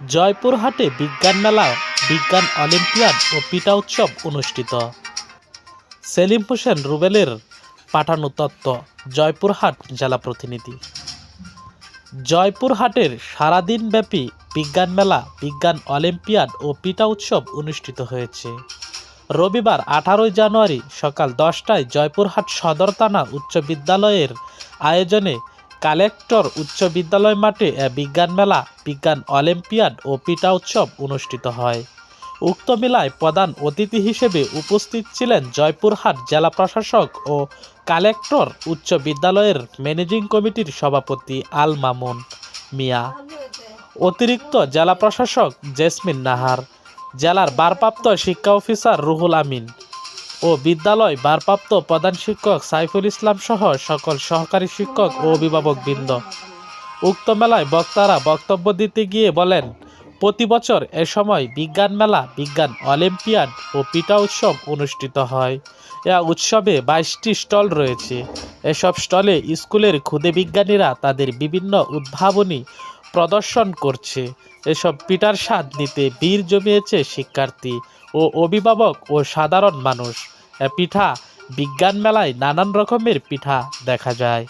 জয়পুরহাটে বিজ্ঞান মেলা, বিজ্ঞান অলিম্পিয়াড ও পিঠা উৎসব অনুষ্ঠিত। সেলিম হোসেন রুবেলের পাঠানো তথ্য। জয়পুরহাট জেলা প্রতিনিধি। জয়পুরহাটের সারাদিনব্যাপী বিজ্ঞান মেলা, বিজ্ঞান অলিম্পিয়াড ও পিঠা উৎসব অনুষ্ঠিত হয়েছে। রবিবার 18 জানুয়ারি সকাল 10টায় জয়পুরহাট সদর থানা উচ্চ বিদ্যালয়ের আয়োজনে কালেক্টর উচ্চ বিদ্যালয় মাঠে বিজ্ঞান মেলা, বিজ্ঞান অলিম্পিয়াড ও পিঠা উৎসব অনুষ্ঠিত হয়। উক্ত মেলায় প্রধান অতিথি হিসেবে উপস্থিত ছিলেন জয়পুরহাট জেলা প্রশাসক ও কালেক্টর উচ্চ বিদ্যালয়ের ম্যানেজিং কমিটির সভাপতি আল মামুন মিয়া, অতিরিক্ত জেলা প্রশাসক জেসমিন নাহার, জেলার ভারপ্রাপ্ত শিক্ষা অফিসার রুহুল আমিন ও বিদ্যালয় ভারপ্রাপ্ত প্রধান শিক্ষক সাইফুল ইসলাম সহ সকল সহকারী শিক্ষক ও অভিভাবকবৃন্দ। উক্ত মেলায় বক্তারা বক্তব্য দিতে গিয়ে বলেন, প্রতি বছর এ সময় বিজ্ঞান মেলা, বিজ্ঞান অলিম্পিয়াড ও পিঠা উৎসব অনুষ্ঠিত হয়। এ উৎসবে 22টি স্টল রয়েছে। এসব স্টলে স্কুলের ক্ষুদে বিজ্ঞানীরা তাদের বিভিন্ন উদ্ভাবনী প্রদর্শন করছে। এসব পিঠার স্বাদ নিতে ভিড় জমিয়েছে শিক্ষার্থী ও অভিভাবক ও সাধারণ মানুষ। পিঠা বিজ্ঞান মেলায় নানান রকমের পিঠা দেখা যায়।